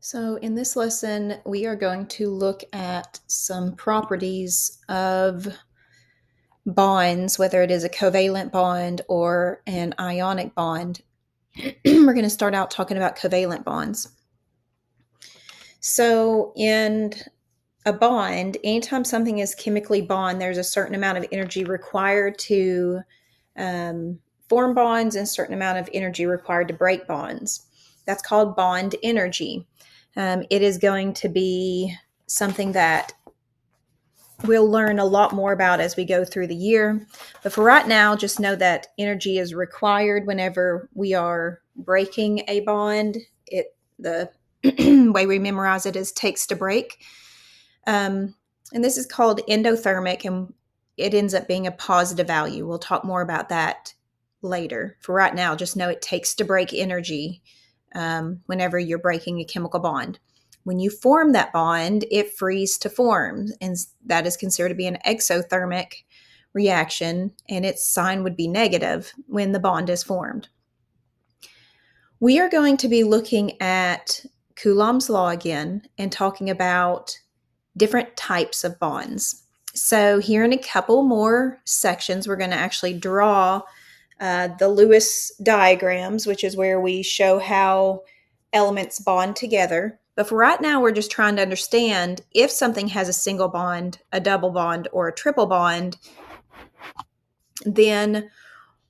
So in this lesson, we are going to look at some properties of bonds, whether it is a covalent bond or an ionic bond. We're going to start out talking about covalent bonds. So in a bond, anytime something is chemically bond, there's a certain amount of energy required to form bonds and a certain amount of energy required to break bonds. That's called bond energy. It is going to be something that we'll learn a lot more about as we go through the year. But for right now, just know that energy is required whenever we are breaking a bond. The way we memorize it is takes to break. And this is called endothermic, and it ends up being a positive value. We'll talk more about that later. For right now, just know it takes to break energy whenever you're breaking a chemical bond. When you form that bond, it frees to form, and that is considered to be an exothermic reaction, and its sign would be negative when the bond is formed. We are going to be looking at Coulomb's law again and talking about different types of bonds. So here in a couple more sections, we're going to actually draw the Lewis diagrams, which is where we show how elements bond together. But for right now, we're just trying to understand if something has a single bond, a double bond, or a triple bond, then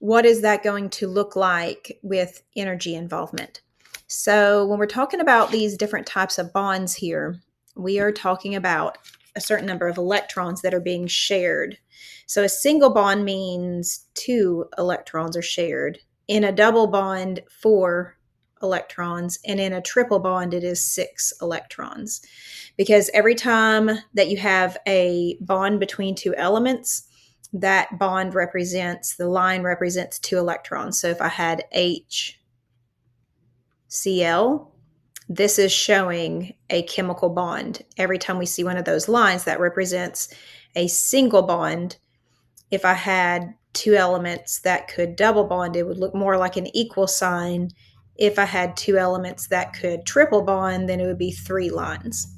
what is that going to look like with energy involvement? So when we're talking about these different types of bonds here, we are talking about a certain number of electrons that are being shared. So a single bond means 2 electrons are shared. In a double bond, 4 electrons, and in a triple bond, it is 6 electrons. Because every time that you have a bond between two elements, that bond represents, the line represents 2 electrons. So if I had HCl, this is showing a chemical bond. Every time we see one of those lines, that represents a single bond. If I had 2 elements that could double bond, it would look more like an equal sign. If I had 2 elements that could triple bond, then it would be 3 lines.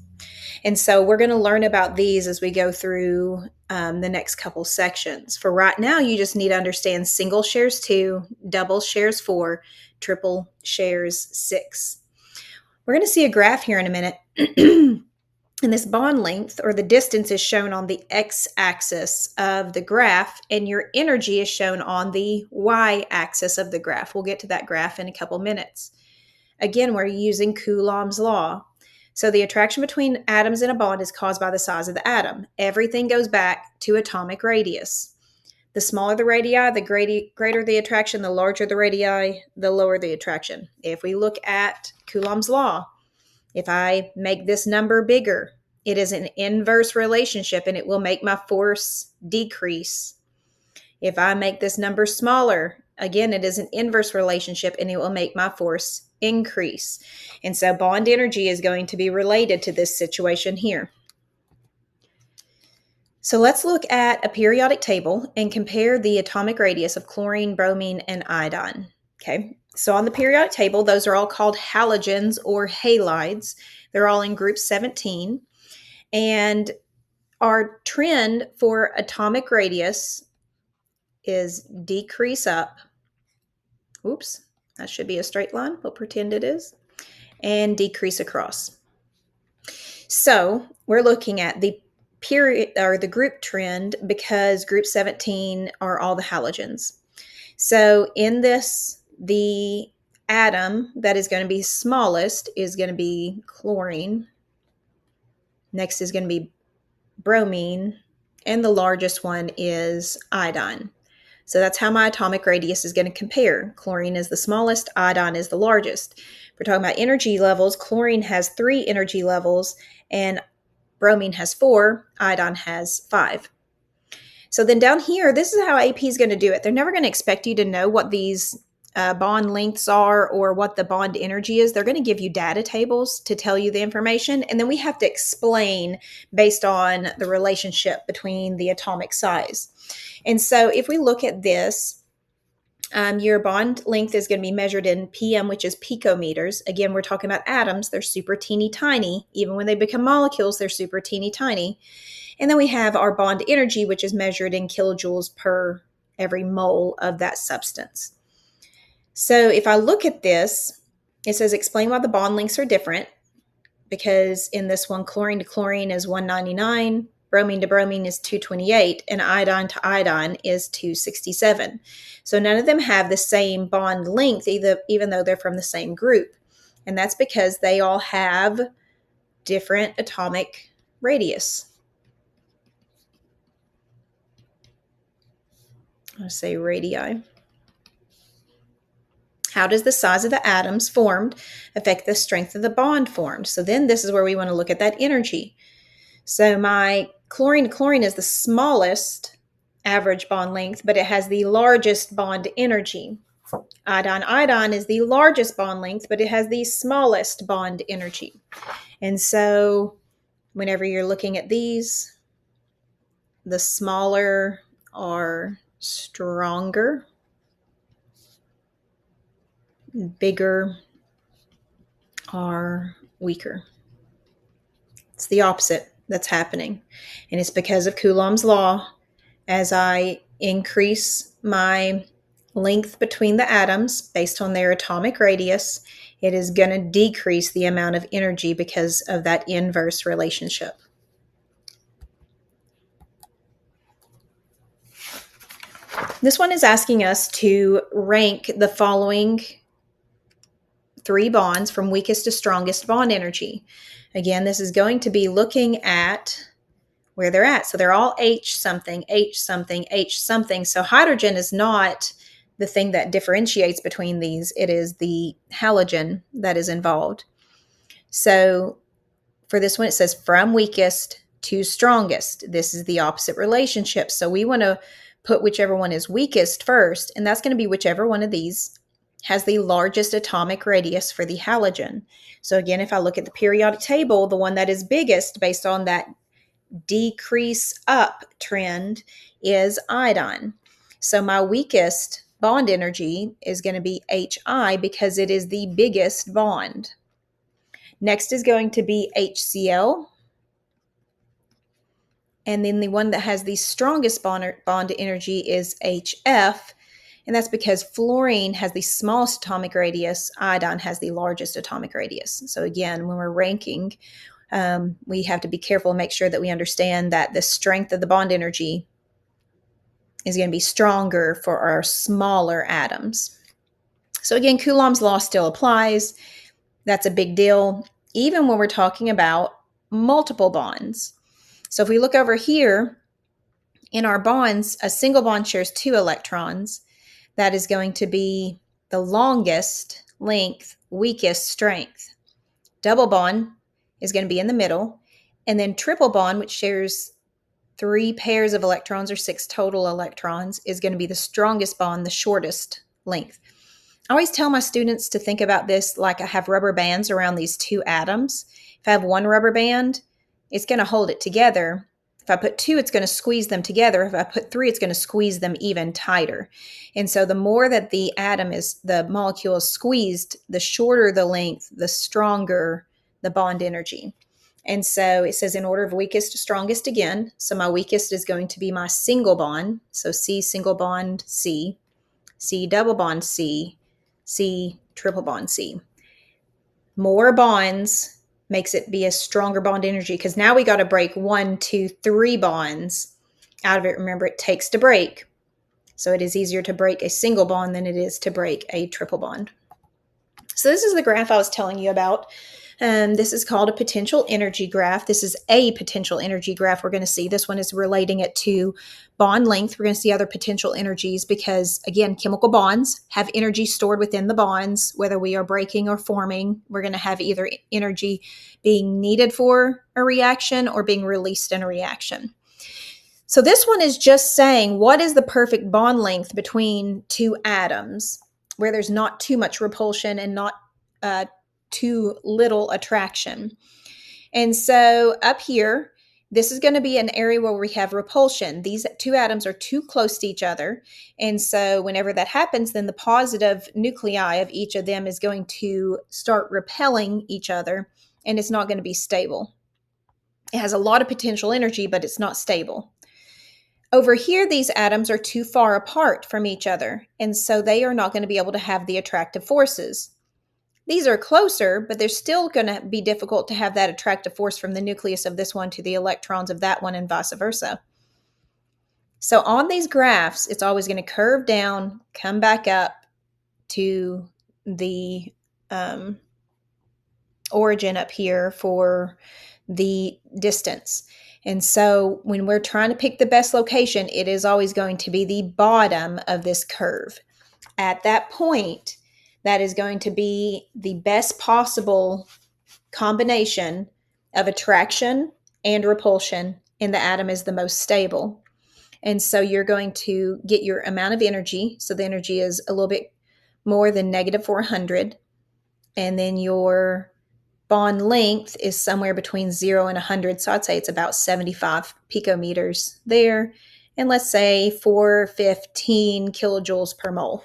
And so we're going to learn about these as we go through the next couple sections. For right now, you just need to understand single shares 2, double shares 4, triple shares 6. We're going to see a graph here in a minute. And this bond length, or the distance, is shown on the x-axis of the graph, and your energy is shown on the y-axis of the graph. We'll get to that graph in a couple minutes. Again, we're using Coulomb's law. So the attraction between atoms in a bond is caused by the size of the atom. Everything goes back to atomic radius. The smaller the radii, the greater the attraction. The larger the radii, the lower the attraction. If we look at Coulomb's law, if I make this number bigger, it is an inverse relationship, and it will make my force decrease. If I make this number smaller, again, it is an inverse relationship, and it will make my force increase. And so bond energy is going to be related to this situation here. So let's look at a periodic table and compare the atomic radius of chlorine, bromine, and iodine. Okay, so on the periodic table, those are all called halogens or halides. They're all in group 17. And our trend for atomic radius is decrease up. Oops, that should be a straight line. We'll pretend it is. And decrease across. So we're looking at the period or the group trend because group 17 are all the halogens. So in this, the atom that is going to be smallest is going to be chlorine. Next is going to be bromine, and the largest one is iodine. So that's how my atomic radius is going to compare. Chlorine is the smallest, iodine is the largest. If we're talking about energy levels, chlorine has 3 energy levels, and bromine has 4, iodine has 5. So then down here, this is how AP is going to do it. They're never going to expect you to know what these bond lengths are or what the bond energy is. They're going to give you data tables to tell you the information, and then we have to explain based on the relationship between the atomic size. And so if we look at this, Your bond length is going to be measured in PM, which is picometers. Again, we're talking about atoms. They're super teeny tiny. Even when they become molecules, they're super teeny tiny. And then we have our bond energy, which is measured in kilojoules per every mole of that substance. So if I look at this, it says explain why the bond lengths are different, because in this one, chlorine to chlorine is 199, bromine to bromine is 228, and iodine to iodine is 267. So none of them have the same bond length, even though they're from the same group. And that's because they all have different atomic radius. I'll say radii. How does the size of the atoms formed affect the strength of the bond formed? So then this is where we want to look at that energy. So my chlorine to chlorine is the smallest average bond length, but it has the largest bond energy. Iodine is the largest bond length, but it has the smallest bond energy. And so whenever you're looking at these, the smaller are stronger, bigger are weaker. It's the opposite that's happening. And it's because of Coulomb's law. As I increase my length between the atoms based on their atomic radius, it is going to decrease the amount of energy because of that inverse relationship. This one is asking us to rank the following 3 bonds from weakest to strongest bond energy. Again, this is going to be looking at where they're at. So they're all H something, H something, H something. So hydrogen is not the thing that differentiates between these. It is the halogen that is involved. So for this one, it says from weakest to strongest. This is the opposite relationship. So we want to put whichever one is weakest first, and that's going to be whichever one of these has the largest atomic radius for the halogen. So again, if I look at the periodic table, the one that is biggest based on that decrease up trend is iodine. So my weakest bond energy is going to be HI because it is the biggest bond. Next is going to be HCl. And then the one that has the strongest bond energy is HF. And that's because fluorine has the smallest atomic radius, iodine has the largest atomic radius. So again, when we're ranking, we have to be careful and make sure that we understand that the strength of the bond energy is going to be stronger for our smaller atoms. So again, Coulomb's law still applies. That's a big deal, even when we're talking about multiple bonds. So if we look over here in our bonds, a single bond shares 2 electrons. That is going to be the longest length, weakest strength. Double bond is going to be in the middle. And then triple bond, which shares 3 pairs of electrons or 6 total electrons, is going to be the strongest bond, the shortest length. I always tell my students to think about this like I have rubber bands around these 2 atoms. If I have 1 rubber band, it's going to hold it together. If I put 2, it's going to squeeze them together. If I put 3, it's going to squeeze them even tighter. And so the more that the molecule is squeezed, the shorter the length, the stronger the bond energy. And so it says in order of weakest to strongest again. So my weakest is going to be my single bond. So C single bond C, C double bond C, C triple bond C. More bonds makes it be a stronger bond energy because now we got to break 1, 2, 3 bonds out of it. Remember, it takes to break. So it is easier to break a single bond than it is to break a triple bond. So this is the graph I was telling you about. This is called a potential energy graph. This is a potential energy graph we're going to see. This one is relating it to bond length. We're going to see other potential energies because, again, chemical bonds have energy stored within the bonds, whether we are breaking or forming. We're going to have either energy being needed for a reaction or being released in a reaction. So this one is just saying what is the perfect bond length between 2 atoms where there's not too much repulsion and not too little attraction. And so up here, This is going to be an area where we have repulsion. These two atoms are too close to each other. And so whenever that happens, then the positive nuclei of each of them is going to start repelling each other, and it's not going to be stable. It has a lot of potential energy, but it's not stable. Over here, these atoms are too far apart from each other, and so they are not going to be able to have the attractive forces. These are closer, but they're still going to be difficult to have that attractive force from the nucleus of this one to the electrons of that one and vice versa. So on these graphs, it's always going to curve down, come back up to the origin up here for the distance. And so when we're trying to pick the best location, it is always going to be the bottom of this curve. At that point, that is going to be the best possible combination of attraction and repulsion, and the atom is the most stable. And so you're going to get your amount of energy. So the energy is a little bit more than negative 400. And then your bond length is somewhere between 0 and 100. So I'd say it's about 75 picometers there. And let's say 415 kilojoules per mole.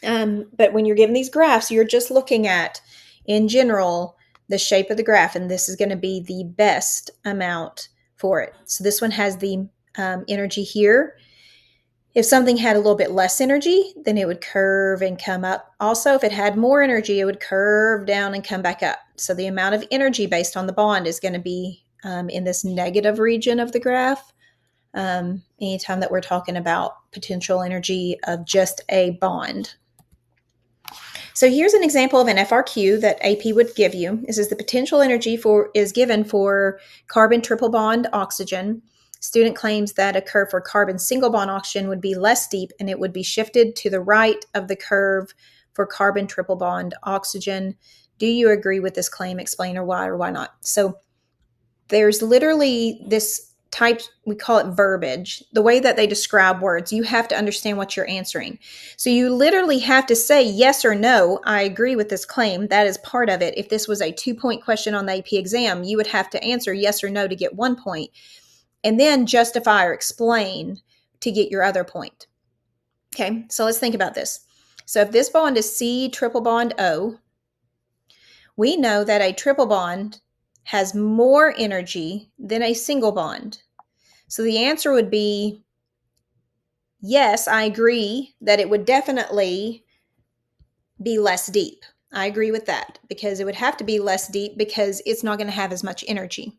But when you're given these graphs, you're just looking at, in general, the shape of the graph, and this is going to be the best amount for it. So this one has the energy here. If something had a little bit less energy, then it would curve and come up. Also, if it had more energy, it would curve down and come back up. So the amount of energy based on the bond is going to be in this negative region of the graph. Anytime that we're talking about potential energy of just a bond. So here's an example of an FRQ that AP would give you. This is the potential energy is given for carbon triple bond oxygen. Student claims that a curve for carbon single bond oxygen would be less steep, and it would be shifted to the right of the curve for carbon triple bond oxygen. Do you agree with this claim? Explain or why not. So there's literally this type, we call it verbiage, the way that they describe words. You have to understand what you're answering. So you literally have to say yes or no, I agree with this claim. That is part of it. If this was a 2-point question on the AP exam, you would have to answer yes or no to get 1 point, and then justify or explain to get your other point. Okay, so let's think about this. So if this bond is C triple bond O, we know that a triple bond has more energy than a single bond. So the answer would be, yes, I agree that it would definitely be less deep. I agree with that, because it would have to be less deep because it's not going to have as much energy.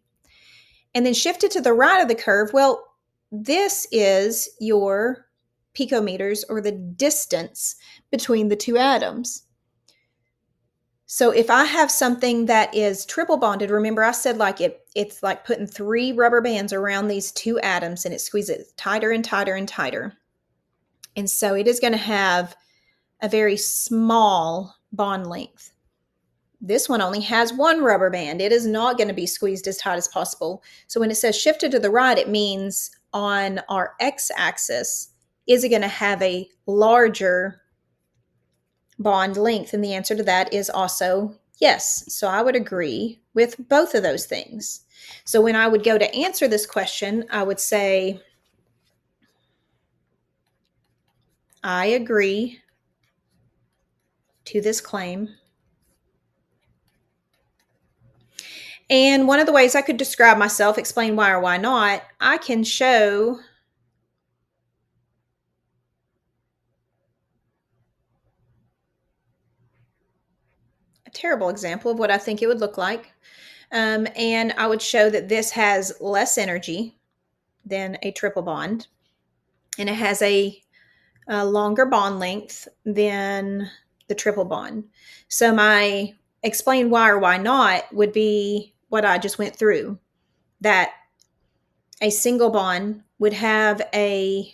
And then shifted to the right of the curve, well, this is your picometers, or the distance between the two atoms. So if I have something that is triple bonded, remember I said like it's like putting 3 rubber bands around these two atoms, and it squeezes tighter and tighter and tighter. And so it is going to have a very small bond length. This one only has 1 rubber band. It is not going to be squeezed as tight as possible. So when it says shifted to the right, it means on our x-axis, is it going to have a larger bond length? And the answer to that is also yes. So I would agree with both of those things. So when I would go to answer this question, I would say, I agree to this claim. And one of the ways I could describe myself, explain why or why not, I can show a terrible example of what I think it would look like. And I would show that this has less energy than a triple bond, and it has a longer bond length than the triple bond. So my explain why or why not would be what I just went through, that a single bond would have a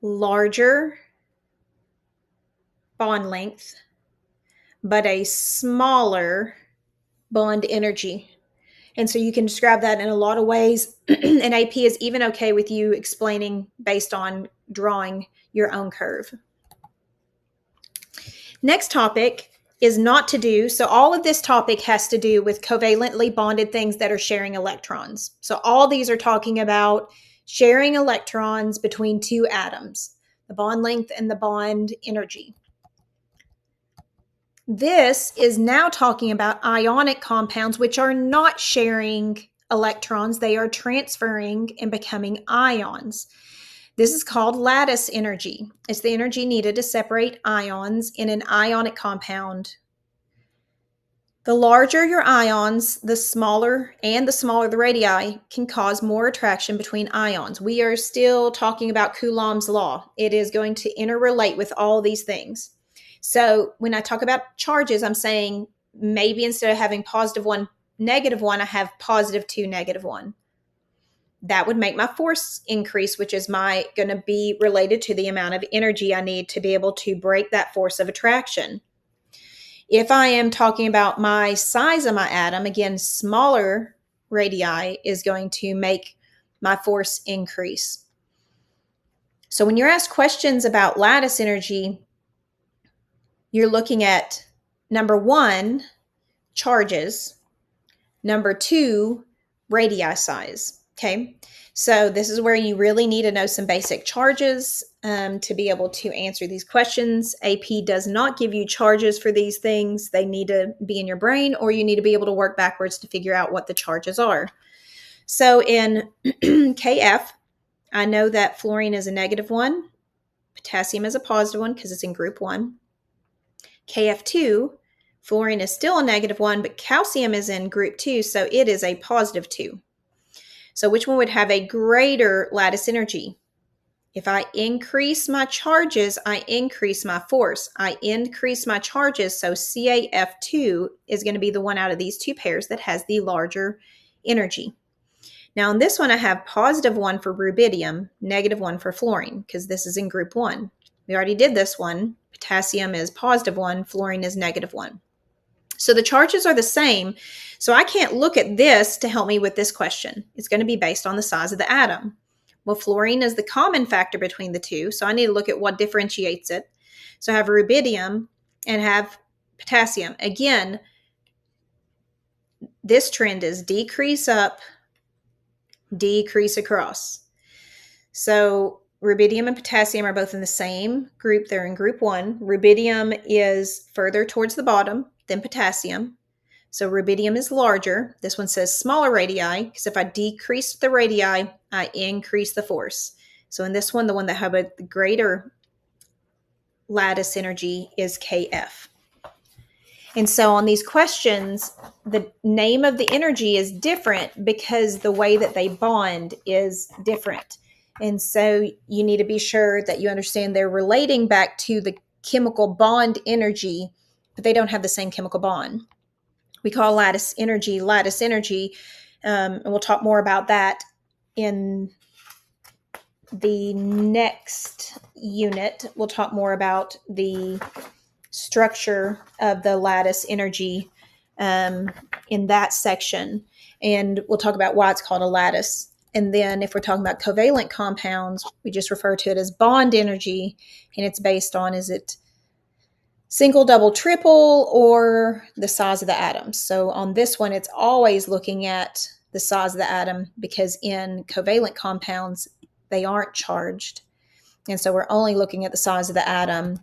larger bond length, but a smaller bond energy. And so you can describe that in a lot of ways. And AP is even okay with you explaining based on drawing your own curve. Next topic is not to do. So all of this topic has to do with covalently bonded things that are sharing electrons. So all these are talking about sharing electrons between two atoms, the bond length and the bond energy. This is now talking about ionic compounds, which are not sharing electrons. They are transferring and becoming ions. This is called lattice energy. It's the energy needed to separate ions in an ionic compound. The larger your ions, the smaller the radii can cause more attraction between ions. We are still talking about Coulomb's law. It is going to interrelate with all these things. So when I talk about charges, I'm saying maybe instead of having +1, -1, I have +2, -1. That would make my force increase, which is going to be related to the amount of energy I need to be able to break that force of attraction. If I am talking about my size of my atom, again, smaller radii is going to make my force increase. So when you're asked questions about lattice energy, you're looking at number 1, charges, number 2, radii size. Okay, so this is where you really need to know some basic charges to be able to answer these questions. AP does not give you charges for these things. They need to be in your brain, or you need to be able to work backwards to figure out what the charges are. So in KF, I know that fluorine is a -1, potassium is a +1 because it's in group 1. KF2, fluorine is still a -1, but calcium is in group 2, so it is a +2. So which one would have a greater lattice energy? If I increase my charges, I increase my force. I increase my charges, so CaF2 is going to be the one out of these two pairs that has the larger energy. Now in this one, I have +1 for rubidium, -1 for fluorine, because this is in group 1. We already did this one. Potassium is +1, fluorine is -1. So the charges are the same. So I can't look at this to help me with this question. It's going to be based on the size of the atom. Well, fluorine is the common factor between the two, so I need to look at what differentiates it. So I have rubidium and have potassium. Again, this trend is decrease up, decrease across. So rubidium and potassium are both in the same group. They're in group 1. Rubidium is further towards the bottom than potassium. So rubidium is larger. This one says smaller radii, because if I decrease the radii, I increase the force. So in this one, the one that have a greater lattice energy is KF. And so on these questions, the name of the energy is different because the way that they bond is different. And so you need to be sure that you understand they're relating back to the chemical bond energy, but they don't have the same chemical bond. We call lattice energy, and we'll talk more about that in the next unit. We'll talk more about the structure of the lattice energy in that section, and we'll talk about why it's called a lattice. And then if we're talking about covalent compounds, we just refer to it as bond energy, and it's based on, is it single, double, triple, or the size of the atom. So on this one, it's always looking at the size of the atom, because in covalent compounds, they aren't charged. And so we're only looking at the size of the atom.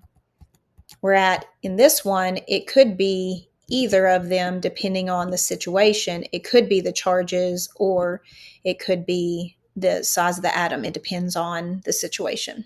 Whereas in this one, it could be either of them depending on the situation. It could be the charges, or it could be the size of the atom. It depends on the situation.